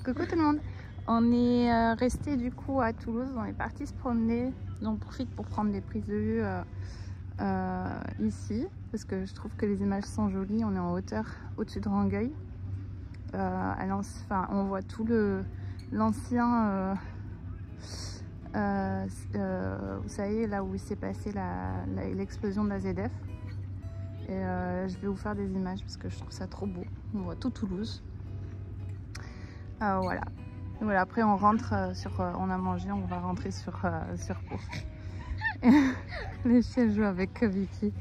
Coucou tout le monde. On est resté du coup à Toulouse, on est parti se promener. On profite pour prendre des prises de vue ici parce que je trouve que les images sont jolies. On est en hauteur au-dessus de Rangueil. On voit tout l'ancien, vous savez, là où il s'est passé l'explosion de la ZF. Et je vais vous faire des images parce que je trouve ça trop beau. On voit tout Toulouse. Voilà. Voilà, après on rentre on a mangé, on va rentrer sur Pau. Les chiens jouent avec Vicky.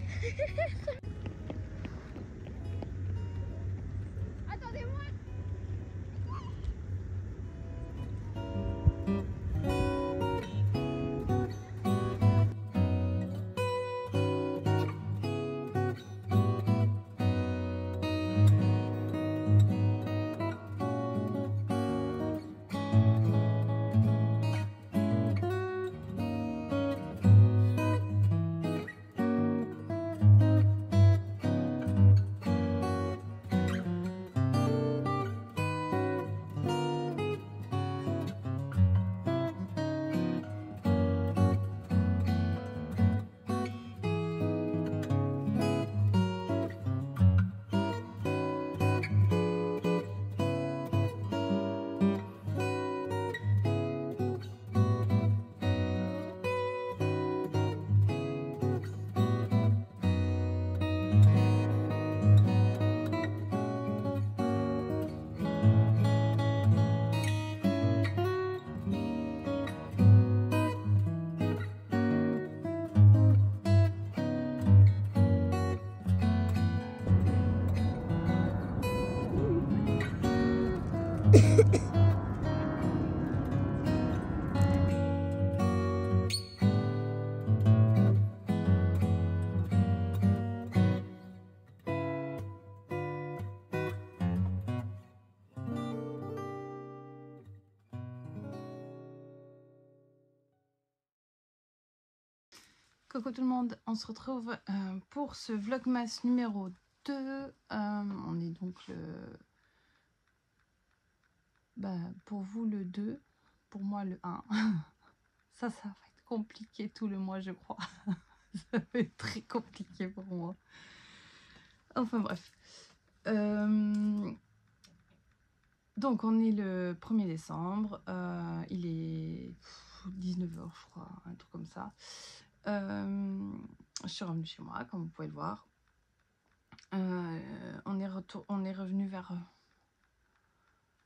Attendez-moi. Coucou tout le monde, on se retrouve pour ce vlogmas numéro 2. On est donc pour vous le 2, pour moi le 1. Ça va être compliqué tout le mois je crois. Ça va être très compliqué pour moi. Enfin bref. Donc on est le 1er décembre, il est 19 h je crois, un truc comme ça. Je suis revenue chez moi comme vous pouvez le voir. On est revenu vers...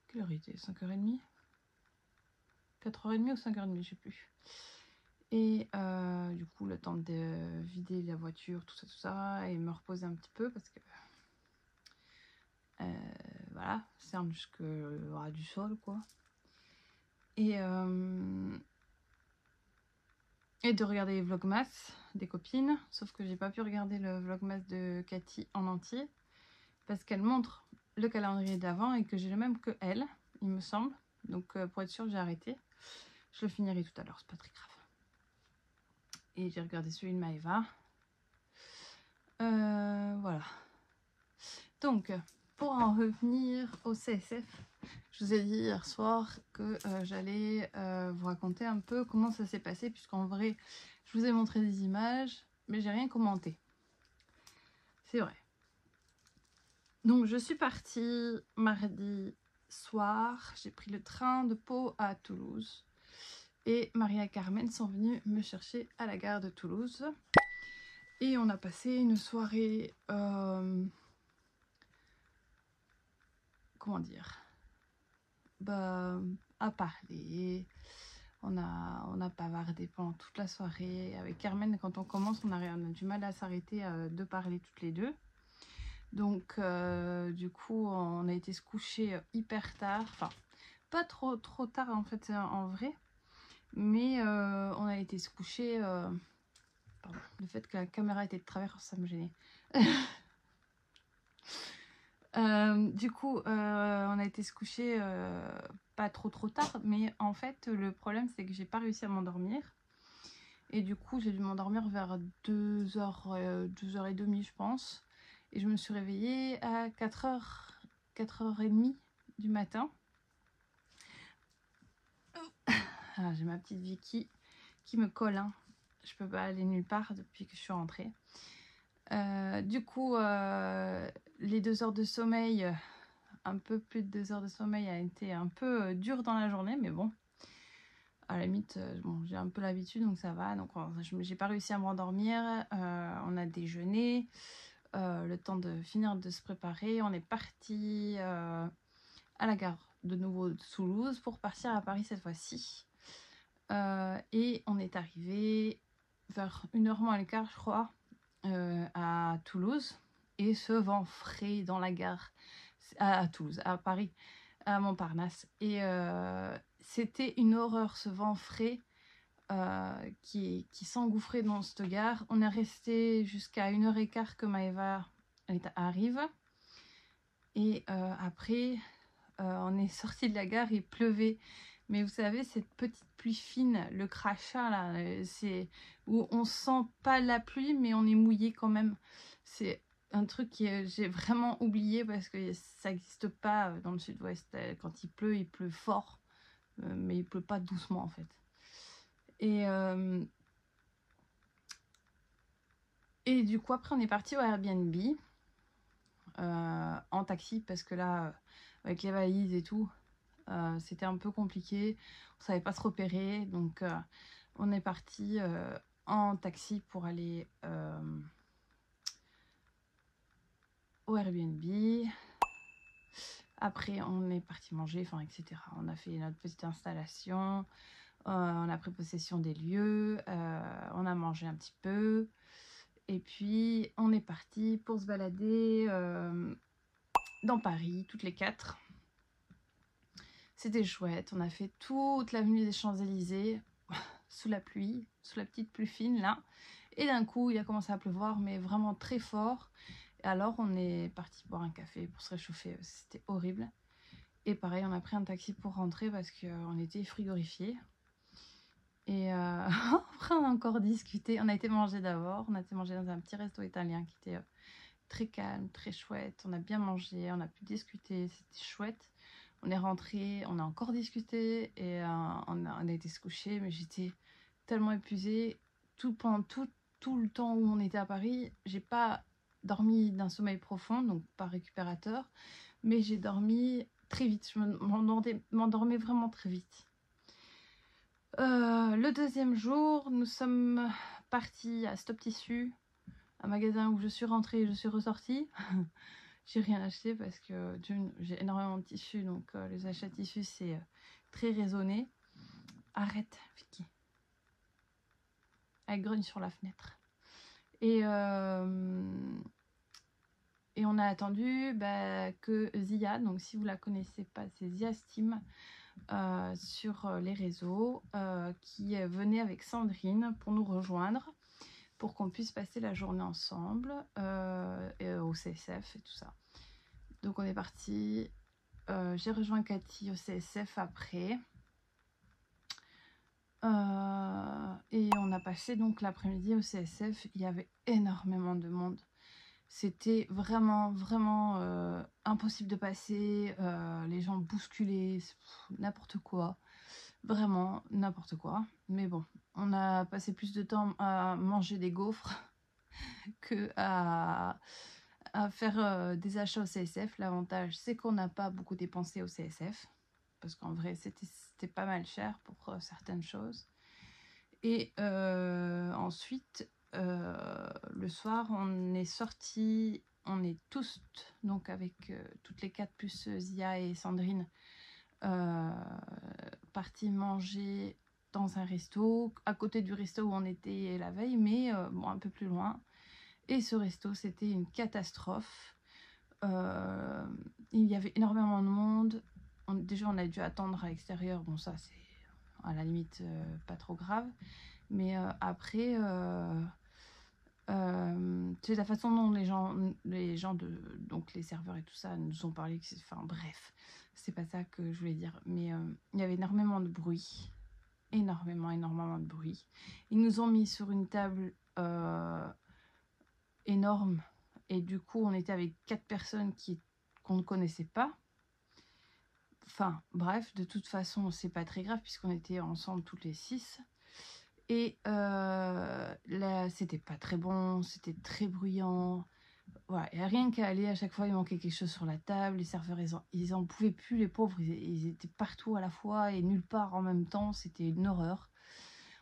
Quelle heure il était? 5h30 4h30 ou 5h30, je sais plus. Et du coup le temps de vider la voiture, tout ça, et me reposer un petit peu parce que voilà, cerne jusqu'au ras du sol quoi. Et de regarder les vlogmas des copines, sauf que j'ai pas pu regarder le vlogmas de Cathy en entier parce qu'elle montre le calendrier d'avant et que j'ai le même que elle, il me semble. Donc pour être sûre, j'ai arrêté. Je le finirai tout à l'heure, c'est pas très grave. Et j'ai regardé celui de Maëva. Voilà. Donc pour en revenir au CSF, je vous ai dit hier soir que j'allais vous raconter un peu comment ça s'est passé, puisqu'en vrai, je vous ai montré des images, mais j'ai rien commenté. C'est vrai. Donc je suis partie mardi soir, j'ai pris le train de Pau à Toulouse. Et Maria et Carmen sont venues me chercher à la gare de Toulouse. Et on a passé une soirée... comment dire, à parler. On a bavardé pendant toute la soirée. Avec Carmen, quand on commence, on a du mal à s'arrêter de parler toutes les deux. Donc du coup, on a été se coucher hyper tard. Enfin, pas trop tard en fait en vrai. Mais on a été se coucher... pardon, le fait que la caméra était de travers, ça me gênait. Du coup, on a été se coucher pas trop tard, mais en fait, le problème c'est que j'ai pas réussi à m'endormir. Et du coup, j'ai dû m'endormir vers 2h, 2h30, je pense. Et je me suis réveillée à 4h30 du matin. Ah, j'ai ma petite Vicky qui me colle, hein. Je peux pas aller nulle part depuis que je suis rentrée. Du coup, les 2 heures de sommeil, un peu plus de 2 heures de sommeil a été un peu dur dans la journée, mais bon, à la limite, bon, j'ai un peu l'habitude, donc ça va. Donc j'ai pas réussi à me rendormir. On a déjeuné, le temps de finir de se préparer. On est parti à la gare de nouveau de Toulouse pour partir à Paris cette fois-ci. Et on est arrivé vers 1h moins le quart, je crois, à Toulouse. Et ce vent frais dans la gare à Toulouse, à Paris, à Montparnasse. Et c'était une horreur, ce vent frais qui s'engouffrait dans cette gare. On est resté jusqu'à 1h15 que Maëva arrive. Et après, on est sorti de la gare, il pleuvait. Mais vous savez, cette petite pluie fine, le crachat, là, c'est où on sent pas la pluie, mais on est mouillé quand même. C'est un truc que j'ai vraiment oublié parce que ça n'existe pas dans le sud-ouest. Quand il pleut fort, mais il pleut pas doucement en fait. Et du coup, après, on est parti au Airbnb en taxi parce que là, avec les valises et tout, c'était un peu compliqué. On savait pas se repérer, donc on est parti en taxi pour aller au Airbnb. Après, on est parti manger, enfin, etc. On a fait notre petite installation, on a pris possession des lieux, on a mangé un petit peu. Et puis, on est parti pour se balader dans Paris, toutes les 4. C'était chouette. On a fait toute l'avenue des Champs-Élysées sous la pluie, sous la petite pluie fine là. Et d'un coup, il a commencé à pleuvoir, mais vraiment très fort. Et alors, on est parti boire un café pour se réchauffer. C'était horrible. Et pareil, on a pris un taxi pour rentrer parce qu'on était frigorifiés. Et après, on a encore discuté. On a été manger d'abord. On a été manger dans un petit resto italien qui était très calme, très chouette. On a bien mangé, on a pu discuter. C'était chouette. On est rentré, on a encore discuté et on a été se coucher. Mais j'étais tellement épuisée. Pendant tout le temps où on était à Paris, j'ai pas dormi d'un sommeil profond, donc pas récupérateur. Mais j'ai dormi très vite. Je m'endormais vraiment très vite. Le deuxième jour, nous sommes partis à Stop Tissu, un magasin où je suis rentrée et je suis ressortie. J'ai rien acheté parce que j'ai énormément de tissus, donc les achats de tissus c'est très raisonné. Arrête, Vicky. Elle grogne sur la fenêtre. Et on a attendu que Zia, donc si vous la connaissez pas, c'est Zia Steam sur les réseaux, qui venait avec Sandrine pour nous rejoindre, pour qu'on puisse passer la journée ensemble au CSF et tout ça. Donc on est parti. J'ai rejoint Cathy au CSF après. Et on a passé donc l'après-midi au CSF. Il y avait énormément de monde. C'était vraiment impossible de passer. Les gens bousculés, n'importe quoi. Vraiment n'importe quoi. Mais bon, on a passé plus de temps à manger des gaufres que à faire des achats au CSF. L'avantage, c'est qu'on n'a pas beaucoup dépensé au CSF. Parce qu'en vrai, c'était pas mal cher pour certaines choses. Et ensuite, le soir, on est sortis, on est tous, donc avec toutes les 4 plus Zia et Sandrine, partis manger dans un resto, à côté du resto où on était la veille, mais bon, un peu plus loin. Et ce resto, c'était une catastrophe. Il y avait énormément de monde. Déjà, on a dû attendre à l'extérieur. Bon, ça, c'est à la limite pas trop grave. Mais après, c'est la façon dont les gens donc les serveurs et tout ça, nous ont parlé. Enfin, bref, c'est pas ça que je voulais dire. Mais il y avait énormément de bruit. Énormément de bruit. Ils nous ont mis sur une table énorme. Et du coup, on était avec 4 personnes qu'on ne connaissait pas. enfin, bref, de toute façon, c'est pas très grave puisqu'on était ensemble toutes les 6. Et là, c'était pas très bon, c'était très bruyant. Voilà, il n'y a rien qu'à aller, à chaque fois il manquait quelque chose sur la table, les serveurs ils en pouvaient plus, les pauvres, ils étaient partout à la fois et nulle part en même temps, c'était une horreur.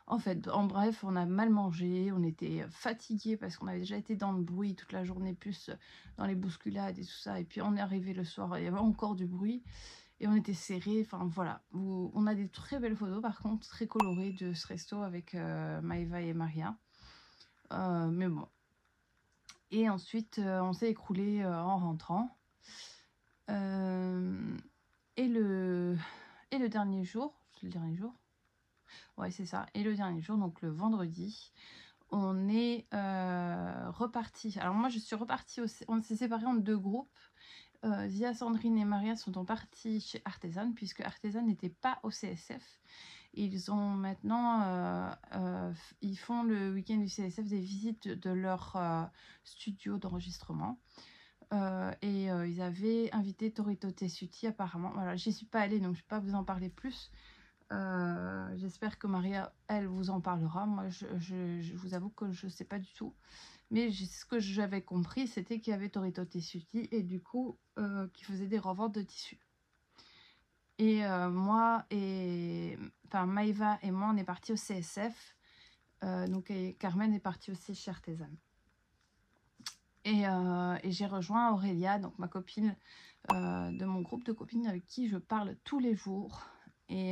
En fait, en bref, on a mal mangé, on était fatigués parce qu'on avait déjà été dans le bruit toute la journée, plus dans les bousculades et tout ça, et puis on est arrivé le soir, il y avait encore du bruit, et on était serrés, enfin voilà. On a des très belles photos par contre, très colorées de ce resto avec Maëva et Maria. Mais bon. Et ensuite, on s'est écroulé en rentrant. Et le dernier jour, c'est le dernier jour? Ouais, c'est ça. Et le dernier jour, donc le vendredi, on est reparti. Alors moi, je suis repartie, on s'est séparés en 2 groupes. Zia, Sandrine et Maria sont partis chez Artisan, puisque Artisan n'était pas au CSF. Ils ont maintenant, ils font le week-end du CSF des visites de leur studio d'enregistrement. Ils avaient invité Torito Tessuti apparemment. Voilà, j'y suis pas allée donc je ne vais pas vous en parler plus. J'espère que Maria, elle, vous en parlera. Moi, je vous avoue que je ne sais pas du tout. Mais ce que j'avais compris, c'était qu'il y avait Torito Tessuti et du coup, qui faisait des reventes de tissus. Et moi et... Enfin, Maëva et moi, on est partis au CSF. Donc, et Carmen est partie aussi chez Artisan. Et j'ai rejoint Aurélia, donc ma copine de mon groupe de copines avec qui je parle tous les jours. Et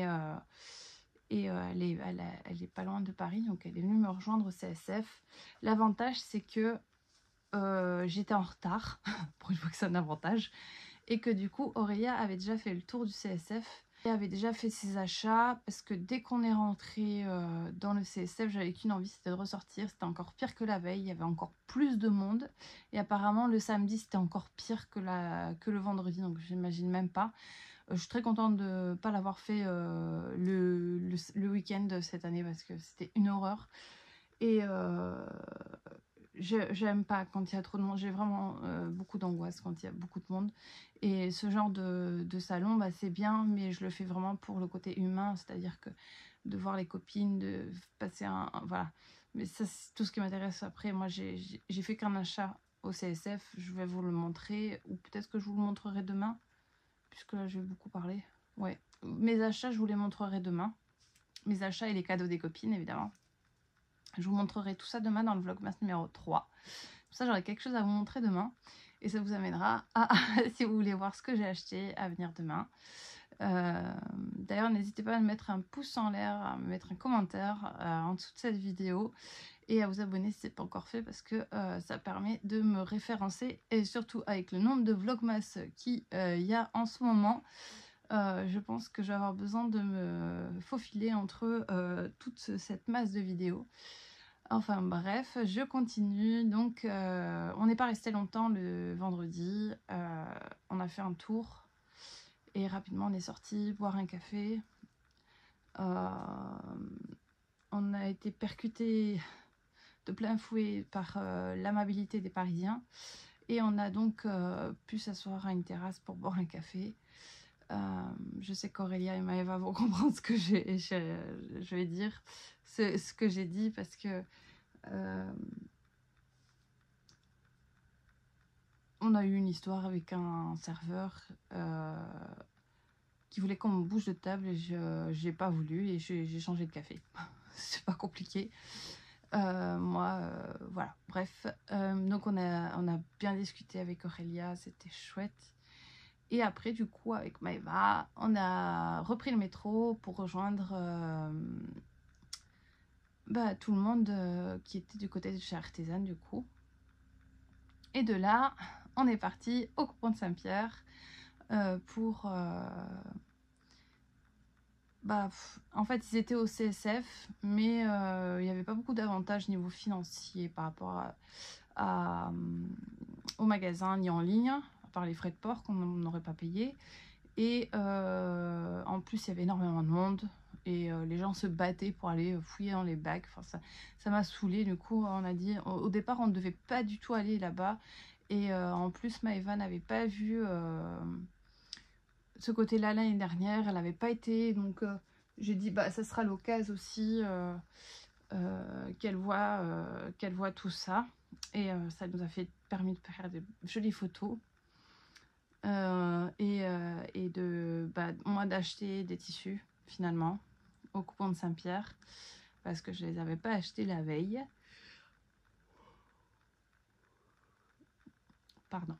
elle est pas loin de Paris, donc elle est venue me rejoindre au CSF. L'avantage, c'est que j'étais en retard, pour une fois que c'est un avantage, et que du coup, Aurélia avait déjà fait le tour du CSF. Elle avait déjà fait ses achats, parce que dès qu'on est rentré dans le CSF, j'avais qu'une envie, c'était de ressortir. C'était encore pire que la veille, il y avait encore plus de monde. Et apparemment, le samedi, c'était encore pire que le vendredi, donc j'imagine même pas. Je suis très contente de ne pas l'avoir fait le week-end cette année, parce que c'était une horreur. Et j'aime pas quand il y a trop de monde. J'ai vraiment beaucoup d'angoisse quand il y a beaucoup de monde. Et ce genre de salon, bah, c'est bien, mais je le fais vraiment pour le côté humain, c'est-à-dire que de voir les copines, de passer voilà. Mais ça, c'est tout ce qui m'intéresse. Après, moi, j'ai fait qu'un achat au CSF. Je vais vous le montrer, ou peut-être que je vous le montrerai demain, puisque là, je vais beaucoup parler. Ouais, mes achats, je vous les montrerai demain. Mes achats et les cadeaux des copines, évidemment. Je vous montrerai tout ça demain dans le vlogmas numéro 3. Pour ça, j'aurai quelque chose à vous montrer demain. Et ça vous amènera à, si vous voulez voir ce que j'ai acheté, à venir demain. D'ailleurs, n'hésitez pas à me mettre un pouce en l'air, à me mettre un commentaire en dessous de cette vidéo. Et à vous abonner si ce n'est pas encore fait, parce que ça permet de me référencer. Et surtout, avec le nombre de vlogmas qu'il y a en ce moment, je pense que je vais avoir besoin de me faufiler entre toute cette masse de vidéos. Enfin bref, je continue. Donc on n'est pas resté longtemps le vendredi. On a fait un tour et rapidement on est sorti boire un café. On a été percuté de plein fouet par l'amabilité des Parisiens. Et on a donc pu s'asseoir à une terrasse pour boire un café. Je sais qu'Aurélia et Maëva vont comprendre ce que je vais dire, ce que j'ai dit, parce que on a eu une histoire avec un serveur qui voulait qu'on me bouge de table et je n'ai pas voulu et j'ai changé de café. C'est pas compliqué. Voilà, bref. Donc on a bien discuté avec Aurélia, c'était chouette. Et après, du coup, avec Maëva, on a repris le métro pour rejoindre tout le monde qui était du côté de chez Artisan, du coup. Et de là, on est parti au Coupon de Saint-Pierre pour... en fait, ils étaient au CSF, mais il n'y avait pas beaucoup d'avantages niveau financier par rapport au magasin ni en ligne, à part les frais de port qu'on n'aurait pas payé. Et en plus, il y avait énormément de monde et les gens se battaient pour aller fouiller dans les bacs. Enfin, ça m'a saoulée. Du coup, on a dit, au départ, on ne devait pas du tout aller là-bas. Et en plus, Maëva n'avait pas vu ce côté-là l'année dernière, elle n'avait pas été, donc j'ai dit bah ça sera l'occasion aussi qu'elle voit tout ça, et ça nous a permis de faire de jolies photos et de moi d'acheter des tissus finalement au coupon de Saint-Pierre parce que je les avais pas achetés la veille. Pardon.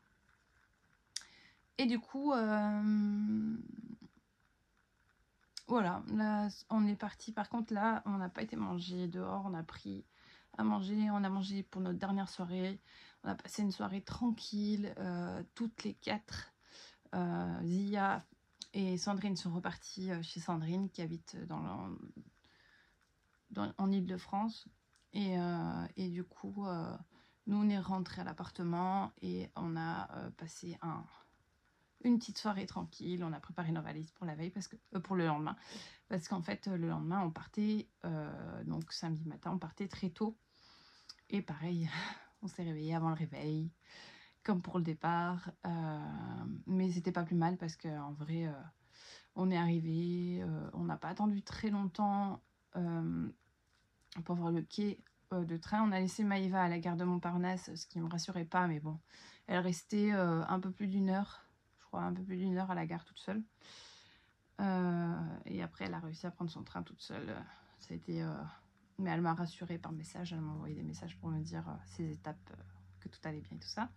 Et du coup, voilà, là on est parti. Par contre, là, on n'a pas été manger dehors, on a pris à manger, on a mangé pour notre dernière soirée. On a passé une soirée tranquille, toutes les quatre. Zia et Sandrine sont reparties chez Sandrine qui habite en Ile-de-France. Et du coup, nous on est rentrés à l'appartement et on a passé une petite soirée tranquille. On a préparé nos valises pour la veille, pour le lendemain, parce qu'en fait le lendemain on partait, donc samedi matin on partait très tôt, et pareil on s'est réveillé avant le réveil comme pour le départ, mais c'était pas plus mal parce qu'en vrai on est arrivé, on n'a pas attendu très longtemps pour voir le quai de train. On a laissé Maïva à la gare de Montparnasse, ce qui me rassurait pas, mais bon, elle restait un peu plus d'une heure, je crois un peu plus d'une heure à la gare toute seule. Et après elle a réussi à prendre son train toute seule. Ça a été, mais elle m'a rassurée par message, elle m'a envoyé des messages pour me dire ses étapes, que tout allait bien et tout ça.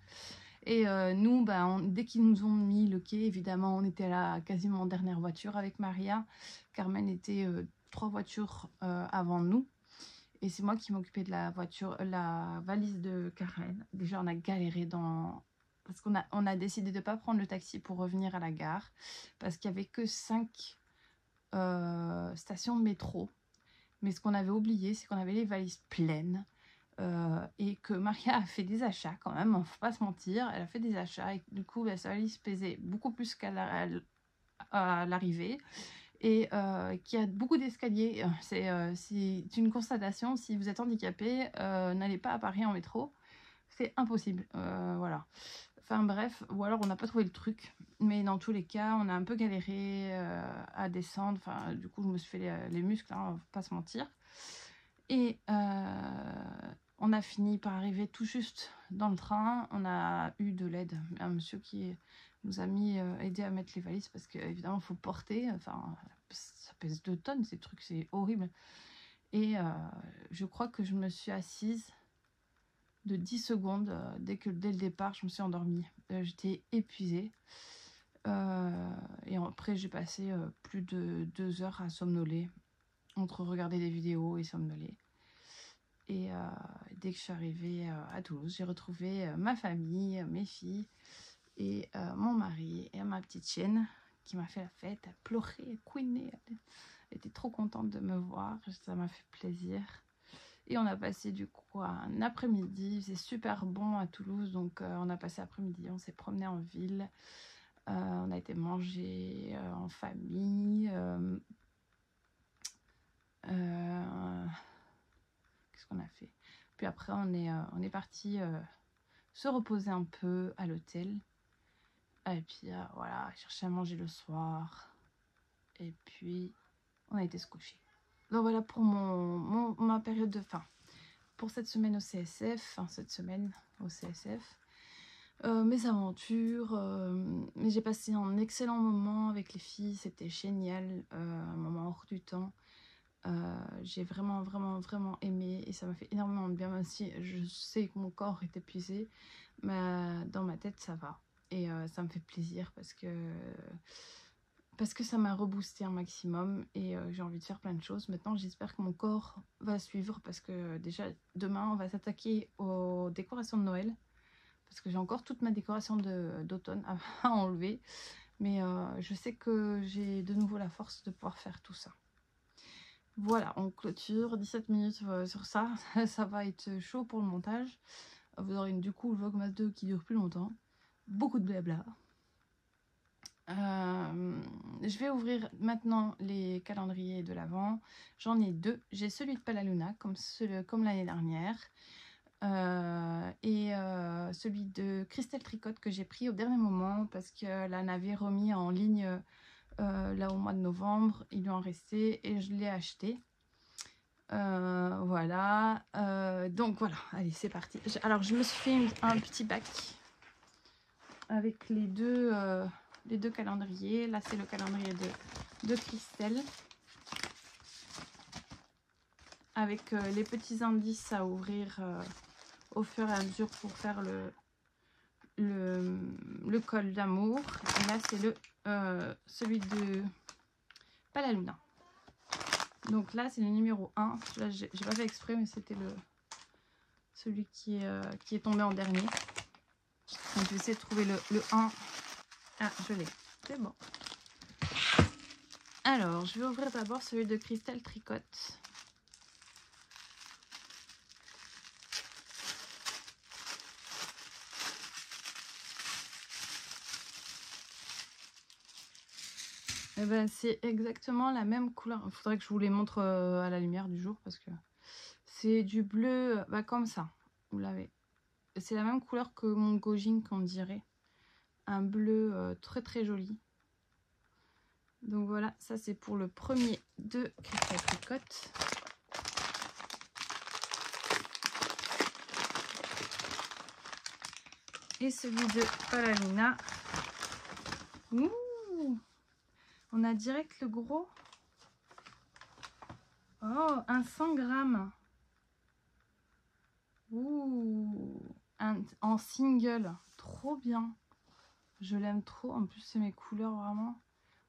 Et nous, dès qu'ils nous ont mis le quai, évidemment, on était à la quasiment dernière voiture avec Maria. Carmen était 3 voitures avant nous. Et c'est moi qui m'occupais de la valise de Karen. Déjà, on a galéré parce qu'on a décidé de ne pas prendre le taxi pour revenir à la gare. Parce qu'il n'y avait que 5 stations de métro. Mais ce qu'on avait oublié, c'est qu'on avait les valises pleines. Et que Maria a fait des achats quand même, faut pas se mentir, elle a fait des achats et du coup sa valise pesait beaucoup plus qu'à l'arrivée, et qu'il y a beaucoup d'escaliers. C'est une constatation, si vous êtes handicapé, n'allez pas à Paris en métro, c'est impossible, voilà. Enfin bref, ou alors on n'a pas trouvé le truc, mais dans tous les cas on a un peu galéré à descendre. Enfin du coup je me suis fait les muscles, hein, faut pas se mentir. Et on a fini par arriver tout juste dans le train. On a eu de l'aide, un monsieur qui nous a aidé à mettre les valises, parce qu'évidemment il faut porter, enfin ça pèse 2 tonnes ces trucs, c'est horrible. Et je crois que je me suis assise de 10 secondes, dès le départ je me suis endormie. J'étais épuisée. Et après j'ai passé plus de 2 heures à somnoler, entre regarder des vidéos et somnoler. Et dès que je suis arrivée à Toulouse, j'ai retrouvé ma famille, mes filles et mon mari et ma petite chienne qui m'a fait la fête. Elle pleurait, elle couinait, elle était trop contente de me voir, ça m'a fait plaisir. Et on a passé du coup un après-midi, c'est super bon à Toulouse, donc on a passé l'après-midi, on s'est promené en ville, on a été manger en famille. Qu'est-ce qu'on a fait? Puis après on est parti se reposer un peu à l'hôtel, et puis voilà, chercher à manger le soir, et puis on a été se coucher. Donc voilà pour ma période de fin, pour cette semaine au CSF, mes aventures. Mais j'ai passé un excellent moment avec les filles, c'était génial, un moment hors du temps. J'ai vraiment aimé, et ça m'a fait énormément de bien, même si je sais que mon corps est épuisé, mais dans ma tête ça va, et ça me fait plaisir parce que ça m'a reboosté un maximum, et j'ai envie de faire plein de choses. Maintenant j'espère que mon corps va suivre, parce que déjà demain on va s'attaquer aux décorations de Noël, parce que j'ai encore toute ma décoration d'automne à enlever, mais je sais que j'ai de nouveau la force de pouvoir faire tout ça. Voilà, on clôture 17 minutes sur ça. Ça va être chaud pour le montage. Vous aurez du coup le Vlogmas 2 qui dure plus longtemps. Beaucoup de blabla. Je vais ouvrir maintenant les calendriers de l'Avent. J'en ai 2. J'ai celui de Palaluna comme l'année dernière. et celui de Christelle Tricotte que j'ai pris au dernier moment parce qu'elle en avait remis en ligne là au mois de novembre. Il lui en restait et je l'ai acheté. Voilà, donc voilà, allez c'est parti. Alors je me suis fait un petit bac avec les deux calendriers. Là c'est le calendrier de Christelle avec les petits indices à ouvrir au fur et à mesure pour faire le col d'amour. Et là c'est celui de Palaluna. Donc là c'est le numéro 1. Là j'ai pas fait exprès mais c'était celui qui est tombé en dernier. Donc je vais essayer de trouver le 1. Ah je l'ai, c'est bon. Alors je vais ouvrir d'abord celui de Christelle Tricotte. Et ben c'est exactement la même couleur. Il faudrait que je vous les montre à la lumière du jour parce que c'est du bleu comme ça. Vous l'avez. C'est la même couleur que mon Gojin qu'on dirait. Un bleu très très joli. Donc voilà, ça c'est pour le premier de Christelle Tricotte. Et celui de Palaluna. Ouh, on a direct le gros. Oh, un 100 grammes. Ouh, en single. Trop bien. Je l'aime trop. En plus, c'est mes couleurs vraiment.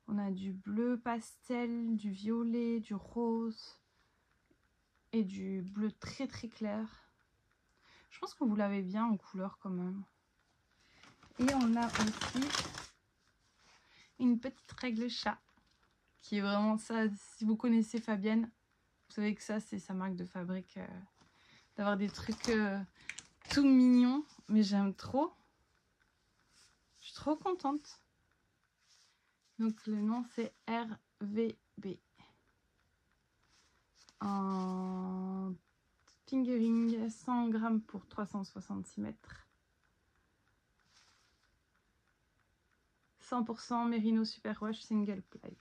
On a du bleu pastel, du violet, du rose et du bleu très très clair. Je pense que vous l'avez bien en couleur quand même. Et on a aussi une petite règle chat qui est vraiment ça. Si vous connaissez Fabienne, vous savez que ça c'est sa marque de fabrique. D'avoir des trucs tout mignons, mais j'aime trop. Je suis trop contente. Donc le nom c'est RVB. En fingering, 100 grammes pour 366 mètres. 100% Merino Superwash Single Ply.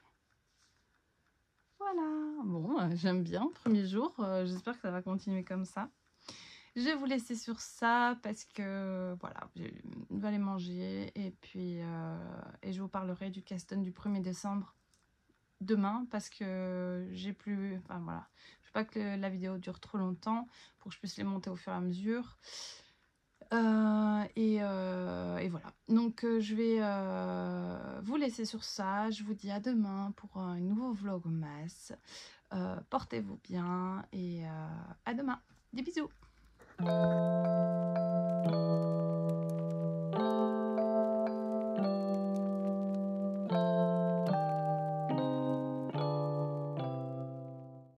Voilà, bon, j'aime bien, premier jour, j'espère que ça va continuer comme ça. Je vais vous laisser sur ça parce que voilà, je vais aller manger et puis et je vous parlerai du Caston du 1er décembre demain parce que j'ai plus, enfin voilà, je veux pas que la vidéo dure trop longtemps pour que je puisse les monter au fur et à mesure. Et voilà, donc je vais vous laisser sur ça. Je vous dis à demain pour un nouveau vlogmas. Portez-vous bien et à demain. Des bisous.